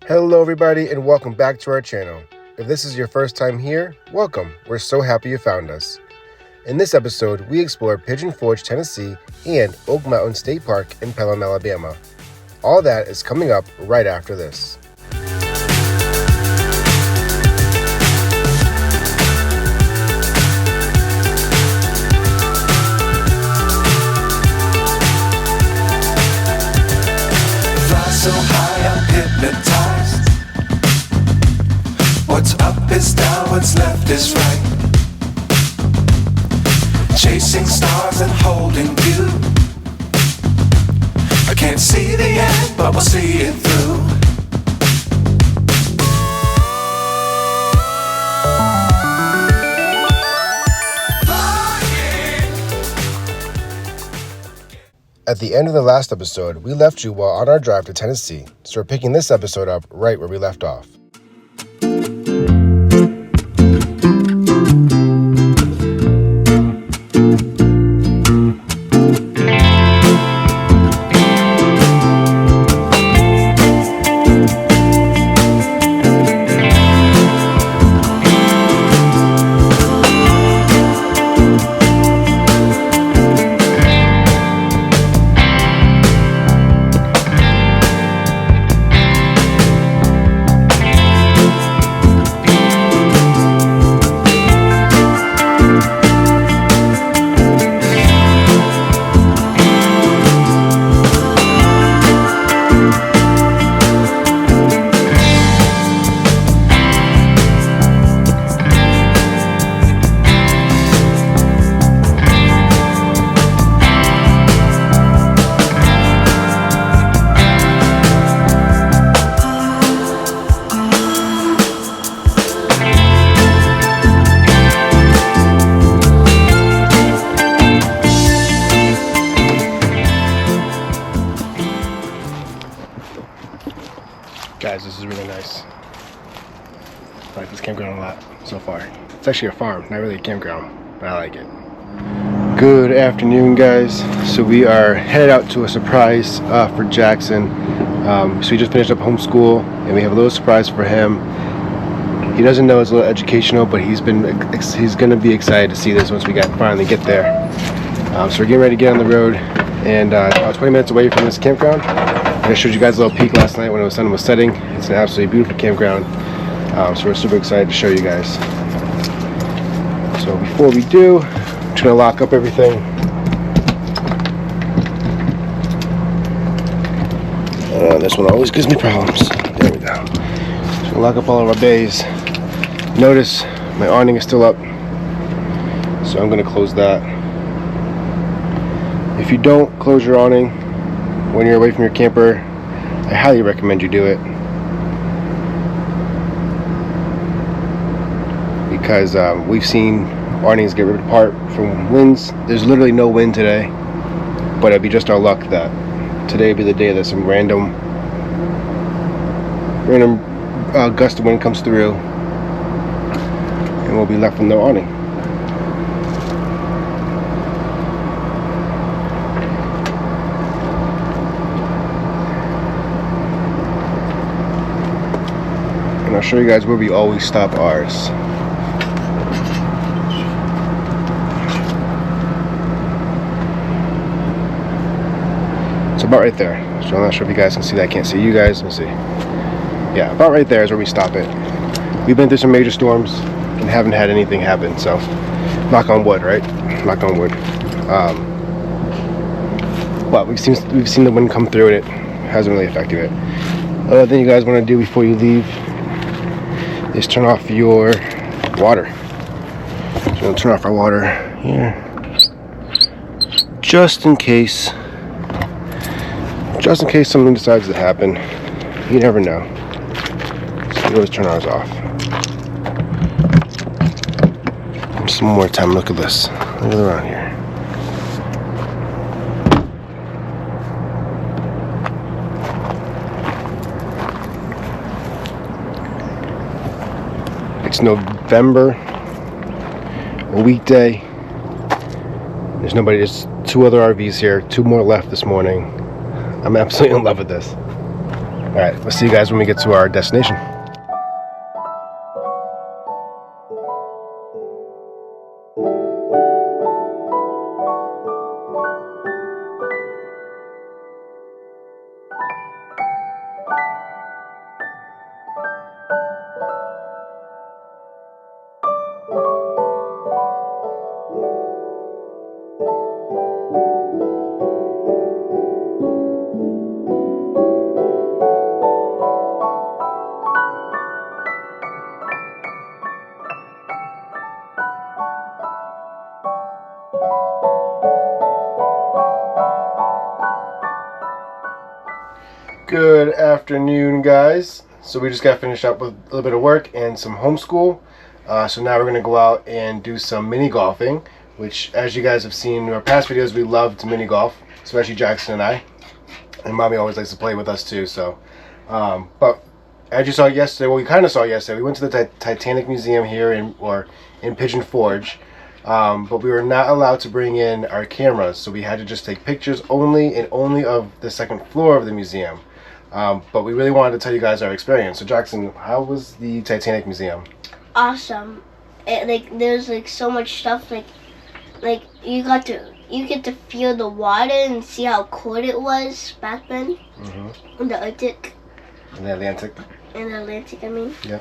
Hello everybody and welcome back to our channel. If this is your first time here, welcome. We're so happy you found us. In this episode, we explore Pigeon Forge, Tennessee and Oak Mountain State Park in Pelham, Alabama. All that is coming up right after this. So high I'm hypnotized. What's up is down, what's left is right. Chasing stars and holding you. I can't see the end, but we'll see it through. At the end of the last episode, we left you while on our drive to Tennessee, so we're picking this episode up right where we left off. Guys, this is really nice. I like this campground a lot so far. It's actually a farm, not really a campground, but I like it. Good afternoon, guys. So we are headed out to a surprise for Jackson. So he just finished up homeschool, and we have a little surprise for him. He doesn't know it's a little educational, but he's gonna be excited to see this once we finally get there. So we're getting ready to get on the road, and about 20 minutes away from this campground. I showed you guys a little peek last night when the sun was setting. It's an absolutely beautiful campground. So we're super excited to show you guys. So before we do, I'm just gonna lock up everything. This one always gives me problems. There we go. Just gonna lock up all of our bays. Notice my awning is still up, so I'm gonna close that. If you don't close your awning when you're away from your camper, I highly recommend you do it, because we've seen awnings get ripped apart from winds. There's literally no wind today, but it'd be just our luck that today would be the day that some random gust of wind comes through and we'll be left with no awning. I'll show you guys where we always stop ours. It's about right there. So I'm not sure if you guys can see that. I can't see you guys. Let's see. Yeah, about right there is where we stop it. We've been through some major storms and haven't had anything happen. So, knock on wood, right? Knock on wood. But we've seen the wind come through and it hasn't really affected it. Other thing you guys want to do before you leave is turn off your water. So we'll turn off our water here, just in case something decides to happen. You never know. So we always turn ours off. Just one more time. Look at this. Look around here. It's November, a weekday. There's nobody, there's 2 other RVs here, 2 more left this morning. I'm absolutely in love with this. Alright, we'll see you guys when we get to our destination. Good afternoon, guys. So we just got finished up with a little bit of work and some homeschool. So now we're going to go out and do some mini golfing, which, as you guys have seen in our past videos, we love to mini golf, especially Jackson and I. And Mommy always likes to play with us too. So, but as you saw yesterday, well, we kind of saw yesterday, we went to the Titanic Museum here in Pigeon Forge. But we were not allowed to bring in our cameras, so we had to just take pictures only of the second floor of the museum. But we really wanted to tell you guys our experience. So Jackson, how was the Titanic Museum? Awesome. There's so much stuff. You get to feel the water and see how cold it was back then. In the Arctic. In the Atlantic. In the Atlantic, I mean. Yeah.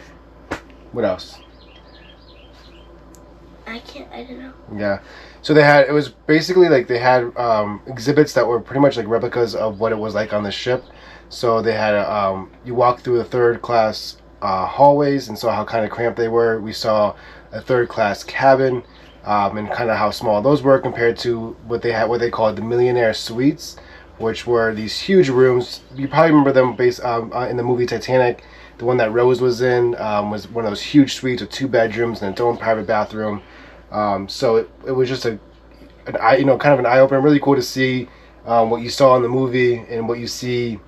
What else? I don't know. Yeah. So it was basically they had exhibits that were pretty much like replicas of what it was like on the ship. So they had you walk through the third class hallways and saw how kind of cramped they were. We saw a third class cabin and kind of how small those were compared to what they called the millionaire suites, which were these huge rooms. You probably remember them based in the movie Titanic. The one that Rose was in was one of those huge suites with 2 bedrooms and its own private bathroom. So it was just kind of an eye opener. Really cool to see what you saw in the movie and what you see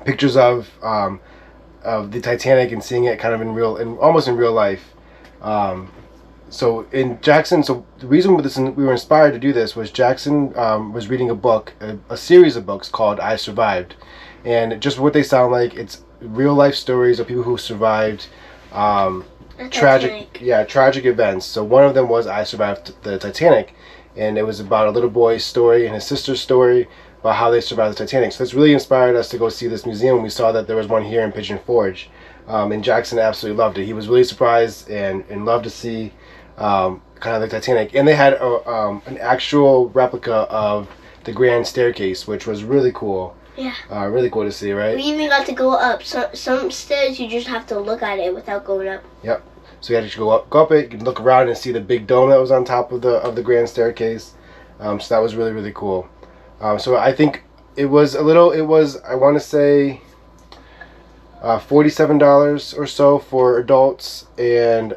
pictures of the Titanic and seeing it kind of almost in real life. So in Jackson, so the reason we were inspired to do this was Jackson was reading a book, a series of books called I Survived, and just what they sound like, it's real life stories of people who survived tragic events. So one of them was I Survived the Titanic, and it was about a little boy's story and his sister's story about how they survived the Titanic. So this really inspired us to go see this museum. We saw that there was one here in Pigeon Forge, and Jackson absolutely loved it. He was really surprised and loved to see kind of the Titanic. And they had an actual replica of the Grand Staircase, which was really cool. Yeah. Really cool to see, right? We even got to go up. Some stairs you just have to look at it without going up. Yep. So you had to go up it. You can look around and see the big dome that was on top of the Grand Staircase. So that was really, really cool. So I think it was I want to say $47 or so for adults and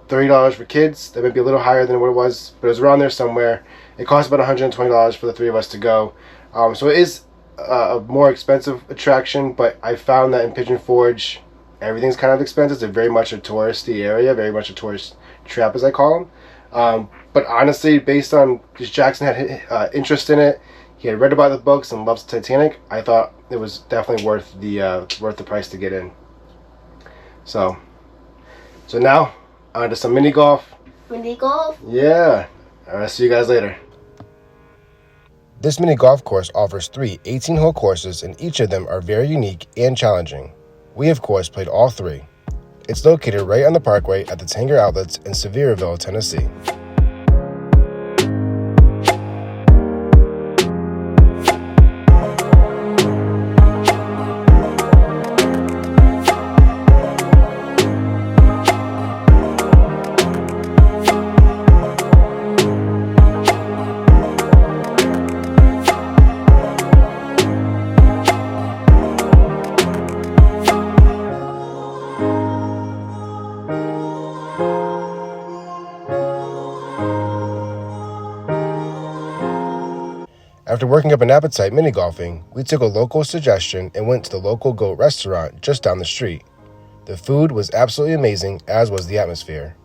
$30 for kids. That might be a little higher than what it was, but it was around there somewhere. It cost about $120 for the 3 of us to go. So it is a more expensive attraction, but I found that in Pigeon Forge, everything's kind of expensive. It's very much a touristy area, very much a tourist trap, as I call them. But honestly, based on, because Jackson had interest in it, he had read about the books and loves Titanic, I thought it was definitely worth the price to get in. So now on to some mini golf. Mini golf? Yeah. All right, see you guys later. This mini golf course offers 3 18-hole courses, and each of them are very unique and challenging. We, of course, played all 3. It's located right on the parkway at the Tanger Outlets in Sevierville, Tennessee. After working up an appetite mini golfing, we took a local suggestion and went to the local goat restaurant just down the street. The food was absolutely amazing, as was the atmosphere.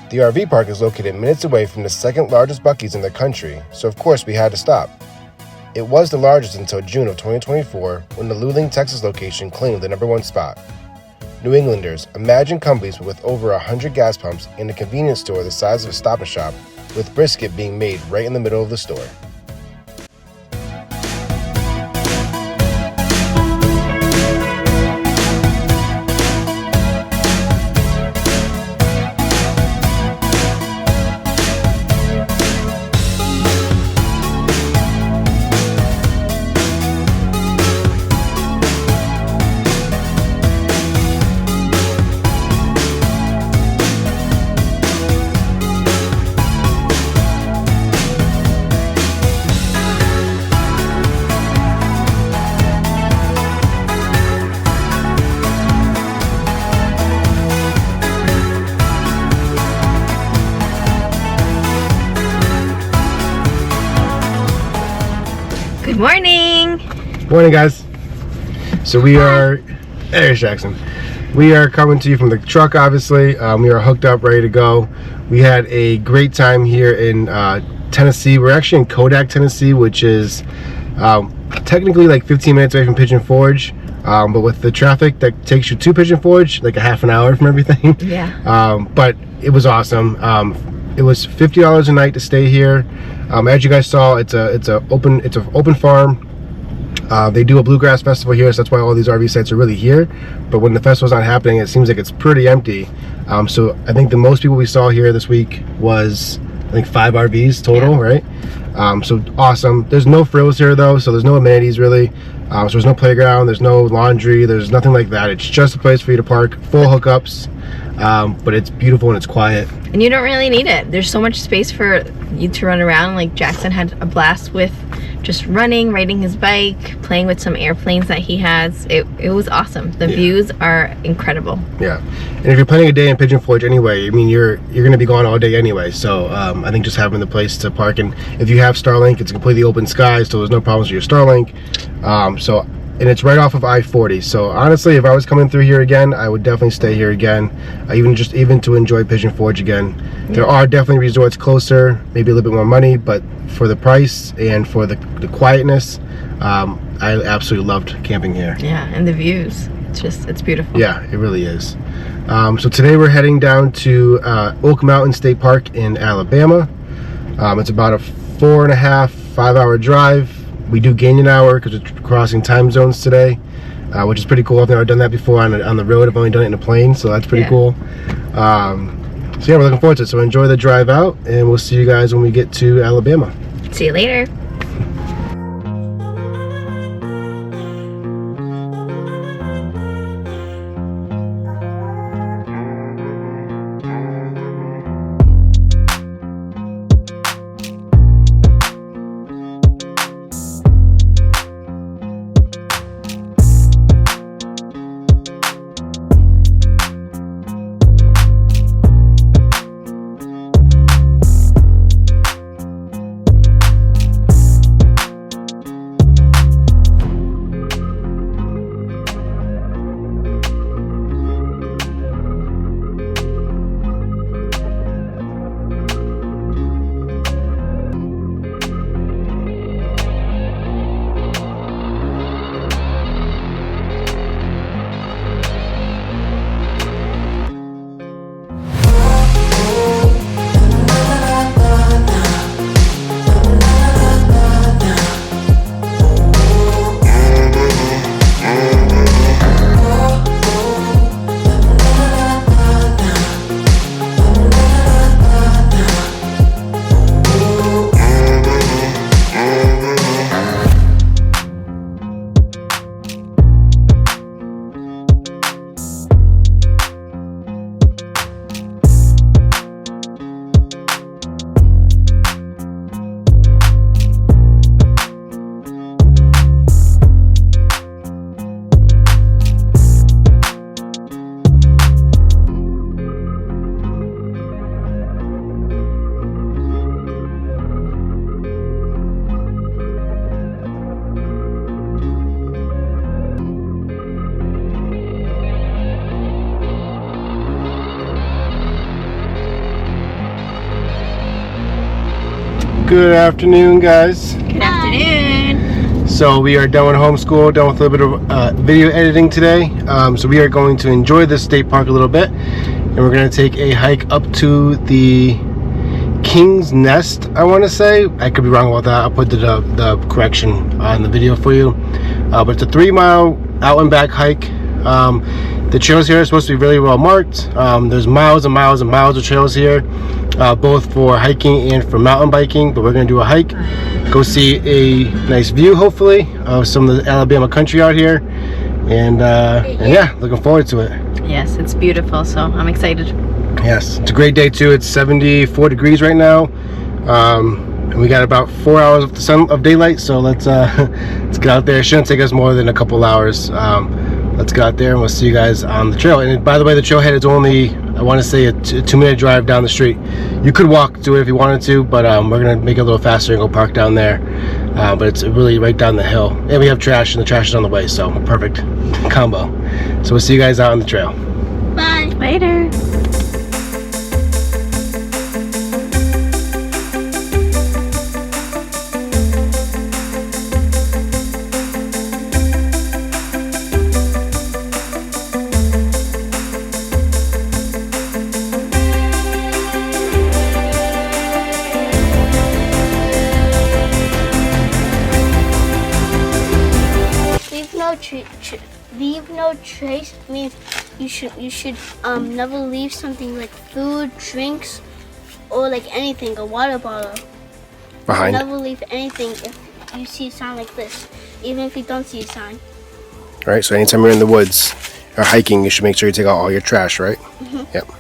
The RV park is located minutes away from the second largest Buc-ee's in the country, so of course we had to stop. It was the largest until June of 2024 when the Luling, Texas location claimed the #1 spot. New Englanders, imagine companies with over 100 gas pumps and a convenience store the size of a Stop & Shop, with brisket being made right in the middle of the store. Good morning! Morning, guys. So we are, there's Jackson. We are coming to you from the truck, obviously. We are hooked up, ready to go. We had a great time here in Tennessee. We're actually in Kodak, Tennessee, which is technically like 15 minutes away from Pigeon Forge. But with the traffic that takes you to Pigeon Forge, like a half an hour from everything. Yeah. But it was awesome. It was $50 a night to stay here. As you guys saw, it's an open farm. They do a bluegrass festival here, so that's why all these RV sites are really here. But when the festival's not happening, it seems like it's pretty empty. So I think the most people we saw here this week was, I think, 5 RVs total, yeah. Right? So awesome. There's no frills here though, so there's no amenities really. So there's no playground, there's no laundry, there's nothing like that. It's just a place for you to park, full hookups. But it's beautiful and it's quiet. And you don't really need it. There's so much space for you to run around. Like Jackson had a blast with just running, riding his bike, playing with some airplanes that he has. It was awesome. The views are incredible. Yeah. And if you're planning a day in Pigeon Forge anyway, I mean, you're going to be gone all day anyway. So I think just having the place to park, and if you have Starlink, it's completely open skies, so there's no problems with your Starlink. And it's right off of I-40. So honestly, if I was coming through here again, I would definitely stay here again, even to enjoy Pigeon Forge again. Yeah. There are definitely resorts closer, maybe a little bit more money, but for the price and for the quietness, I absolutely loved camping here. Yeah, and the views. It's beautiful. Yeah, it really is. So today we're heading down to Oak Mountain State Park in Alabama. It's about a 4.5-5 hour drive. We do gain an hour because we're crossing time zones today, which is pretty cool. I've never done that before on the road. I've only done it in a plane, so that's pretty cool. So yeah, we're looking forward to it. So enjoy the drive out, and we'll see you guys when we get to Alabama. See you later. Good afternoon, guys. Good afternoon. So we are done with homeschool, done with a little bit of video editing today. So we are going to enjoy this state park a little bit, and we're going to take a hike up to the King's Nest, I want to say. I could be wrong about that. I'll put the correction on the video for you. But it's a 3-mile out and back hike. The trails here are supposed to be really well marked. There's miles and miles and miles of trails here, both for hiking and for mountain biking. But we're going to do a hike, go see a nice view, hopefully, of some of the Alabama country out here. And yeah, looking forward to it. Yes, it's beautiful, so I'm excited. Yes, it's a great day too. It's 74 degrees right now, and we got about 4 hours of daylight. So let's get out there. It shouldn't take us more than a couple hours. Let's get out there and we'll see you guys on the trail. And by the way, the trailhead is only, I want to say, a 2-minute drive down the street. You could walk to it if you wanted to, but we're gonna make it a little faster and go park down there. But it's really right down the hill, and we have trash, and the trash is on the way, so perfect combo. So we'll see you guys out on the trail. Bye. Later. Leave no trace means you should never leave something like food, drinks, or like anything, a water bottle. Behind. Never leave anything if you see a sign like this, even if you don't see a sign. All right, so anytime you're in the woods or hiking, you should make sure you take out all your trash, right? Mm-hmm. Yep.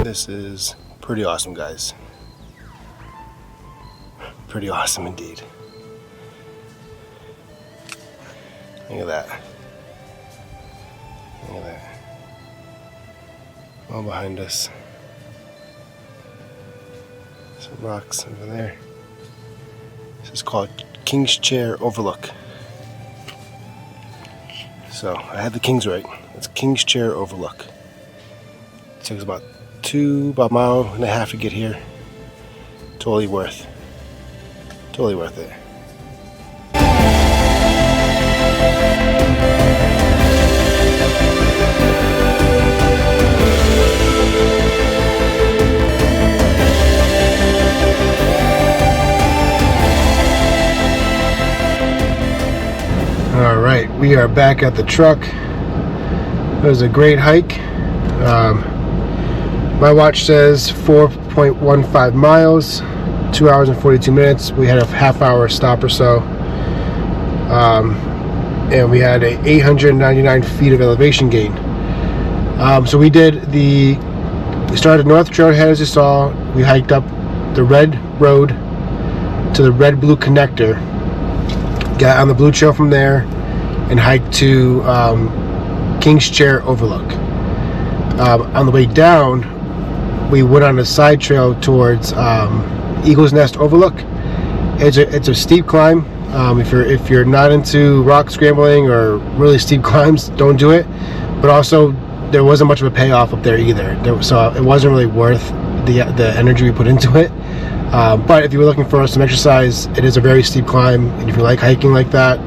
This is pretty awesome, guys. Pretty awesome indeed. Look at that. Look at that. All behind us. Some rocks over there. This is called King's Chair Overlook. So I had the King's right. It's King's Chair Overlook. It takes about a mile and a half to get here. Totally worth it. All right, we are back at the truck. It was a great hike. My watch says 4.15 miles, 2 hours and 42 minutes. We had a half-hour stop or so, and we had 899 feet of elevation gain. So we started North Trailhead, as you saw. We hiked up the Red Road to the Red Blue Connector, got on the Blue Trail from there, and hiked to King's Chair Overlook. On the way down, we went on a side trail towards Eagle's Nest Overlook. It's a steep climb. If you're not into rock scrambling or really steep climbs, don't do it. But also, there wasn't much of a payoff up there either. So it wasn't really worth the energy we put into it. But if you were looking for some exercise, it is a very steep climb, and if you like hiking like that,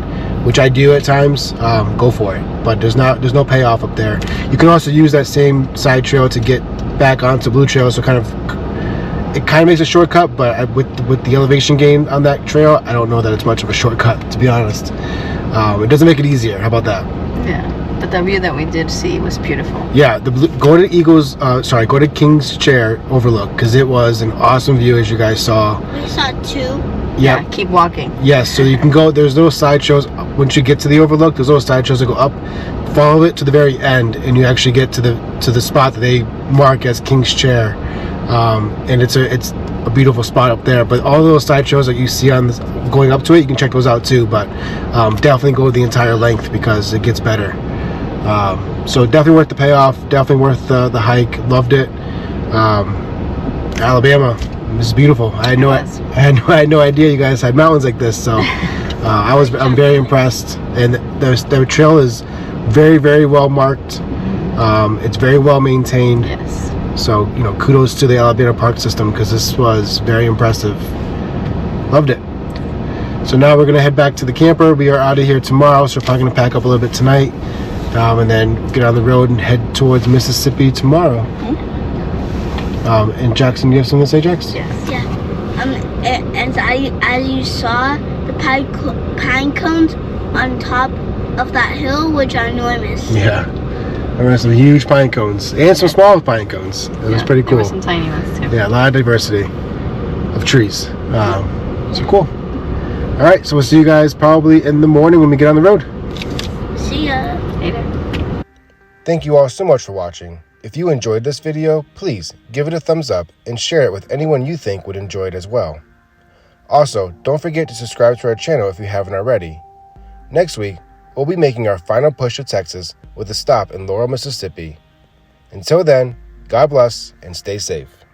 which I do at times, go for it. But there's no payoff up there. You can also use that same side trail to get back onto Blue Trail, so it kind of makes a shortcut, but with the elevation gain on that trail, I don't know that it's much of a shortcut, to be honest. It doesn't make it easier. How about that? Yeah, but the view that we did see was beautiful. Yeah, go to King's Chair overlook, because it was an awesome view, as you guys saw. We saw 2. Yeah, keep walking. Yes, so you can go. There's little side shows once you get to the overlook. There's little side shows that go up. Follow it to the very end, and you actually get to the spot that they mark as King's Chair, and it's a beautiful spot up there. But all those side shows that you see on going up to it, you can check those out too. But definitely go the entire length because it gets better. So definitely worth the payoff. Definitely worth the hike. Loved it. Alabama. This is beautiful. I had no idea you guys had mountains like this. So I'm very impressed. And the trail is very, very well marked. It's very well maintained. Yes. So kudos to the Alabama park system, because this was very impressive. Loved it. So now we're gonna head back to the camper. We are out of here tomorrow, so we're probably gonna pack up a little bit tonight, and then get on the road and head towards Mississippi tomorrow. And Jackson, you have something to say, Jax? Yes. Yeah. And as you saw, the pine cones on top of that hill were ginormous. Yeah. There were some huge pine cones and some small pine cones. It was pretty cool. There were some tiny ones too. Yeah, a lot of diversity of trees. So cool. All right, so we'll see you guys probably in the morning when we get on the road. See ya. Later. Thank you all so much for watching. If you enjoyed this video, please give it a thumbs up and share it with anyone you think would enjoy it as well. Also, don't forget to subscribe to our channel if you haven't already. Next week, we'll be making our final push to Texas with a stop in Laurel, Mississippi. Until then, God bless and stay safe.